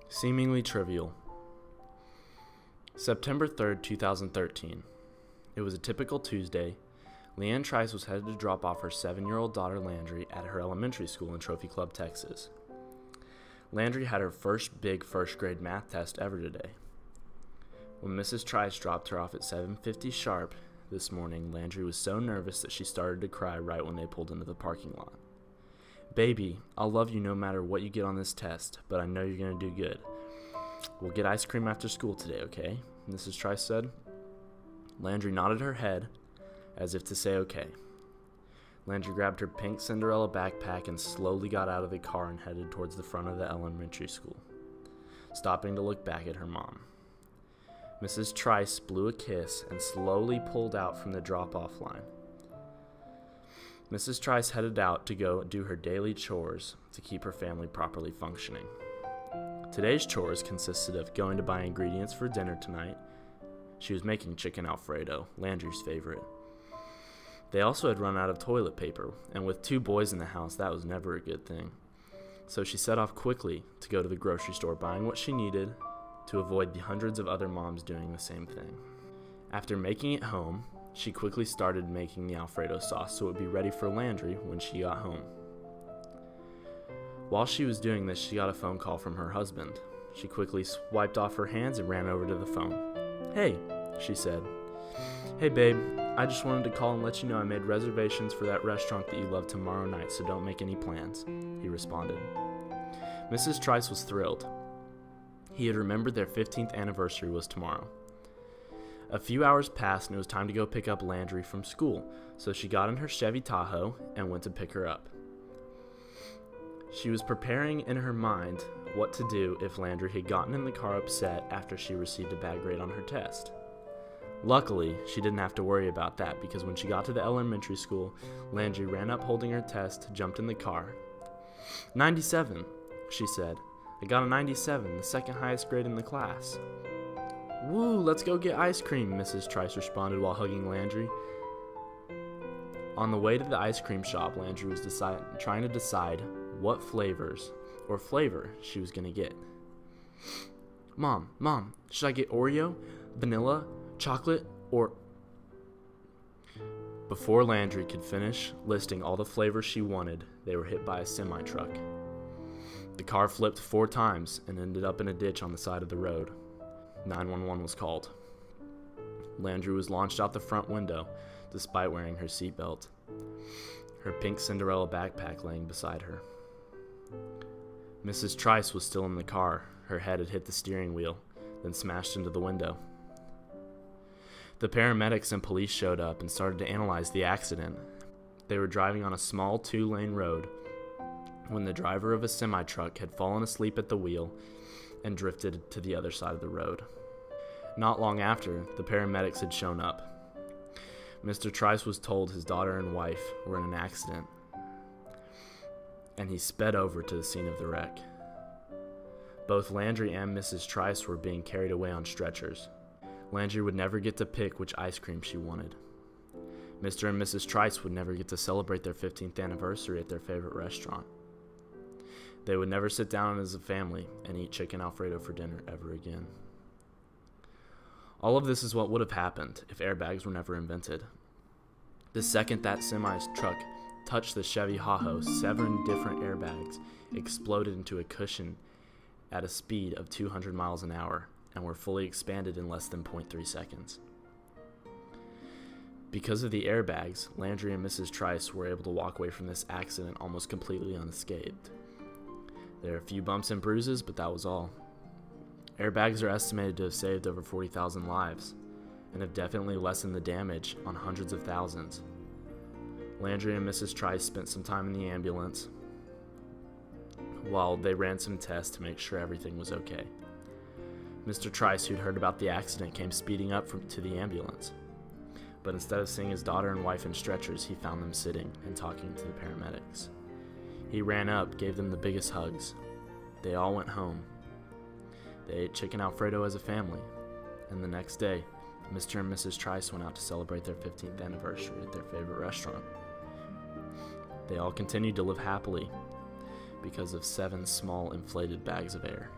Seemingly trivial. September 3rd, 2013. It was a typical Tuesday. Leanne Trice was headed to drop off her 7-year-old daughter Landry at her elementary school in Trophy Club, Texas. Landry had her first big first-grade math test ever today. When Mrs. Trice dropped her off at 7:50 sharp this morning, Landry was so nervous that she started to cry right when they pulled into the parking lot. "Baby, I'll love you no matter what you get on this test, but I know you're going to do good. We'll get ice cream after school today, okay?" Mrs. Trice said. Landry nodded her head as if to say okay. Landry grabbed her pink Cinderella backpack and slowly got out of the car and headed towards the front of the elementary school, stopping to look back at her mom. Mrs. Trice blew a kiss and slowly pulled out from the drop-off line. Mrs. Trice headed out to go do her daily chores to keep her family properly functioning. Today's chores consisted of going to buy ingredients for dinner tonight. She was making chicken Alfredo, Landry's favorite. They also had run out of toilet paper, and with 2 boys in the house, that was never a good thing. So she set off quickly to go to the grocery store, buying what she needed to avoid the hundreds of other moms doing the same thing. After making it home, she quickly started making the Alfredo sauce so it would be ready for Landry when she got home. While she was doing this, she got a phone call from her husband. She quickly wiped off her hands and ran over to the phone. "Hey," she said. "Hey babe, I just wanted to call and let you know I made reservations for that restaurant that you love tomorrow night, so don't make any plans," he responded. Mrs. Trice was thrilled. He had remembered their 15th anniversary was tomorrow. A few hours passed and it was time to go pick up Landry from school, so she got in her Chevy Tahoe and went to pick her up. She was preparing in her mind what to do if Landry had gotten in the car upset after she received a bad grade on her test. Luckily, she didn't have to worry about that because when she got to the elementary school, Landry ran up holding her test, jumped in the car. 97, she said. "I got a 97, the second highest grade in the class." "Woo, let's go get ice cream," Mrs. Trice responded while hugging Landry. On the way to the ice cream shop, Landry was trying to decide what flavor she was going to get. Mom, should I get Oreo, vanilla, chocolate, or..." Before Landry could finish listing all the flavors she wanted, they were hit by a semi-truck. The car flipped 4 times and ended up in a ditch on the side of the road. 911 was called. Landry was launched out the front window despite wearing her seatbelt, her pink Cinderella backpack laying beside her. Mrs. Trice was still in the car. Her head had hit the steering wheel, then smashed into the window. The paramedics and police showed up and started to analyze the accident. They were driving on a small 2-lane road when the driver of a semi-truck had fallen asleep at the wheel and drifted to the other side of the road. Not long after, the paramedics had shown up. Mr. Trice was told his daughter and wife were in an accident, and he sped over to the scene of the wreck. Both Landry and Mrs. Trice were being carried away on stretchers. Landry would never get to pick which ice cream she wanted. Mr. and Mrs. Trice would never get to celebrate their 15th anniversary at their favorite restaurant. They would never sit down as a family and eat chicken Alfredo for dinner ever again. All of this is what would have happened if airbags were never invented. The second that semi-truck touched the Chevy Tahoe, 7 different airbags exploded into a cushion at a speed of 200 miles an hour and were fully expanded in less than 0.3 seconds. Because of the airbags, Landry and Mrs. Trice were able to walk away from this accident almost completely unscathed. There are a few bumps and bruises, but that was all. Airbags are estimated to have saved over 40,000 lives and have definitely lessened the damage on hundreds of thousands. Landry and Mrs. Trice spent some time in the ambulance while they ran some tests to make sure everything was okay. Mr. Trice, who'd heard about the accident, came speeding up to the ambulance. But instead of seeing his daughter and wife in stretchers, he found them sitting and talking to the paramedics. He ran up, gave them the biggest hugs. They all went home. They ate chicken Alfredo as a family, and the next day, Mr. and Mrs. Trice went out to celebrate their 15th anniversary at their favorite restaurant. They all continued to live happily because of 7 small inflated bags of air.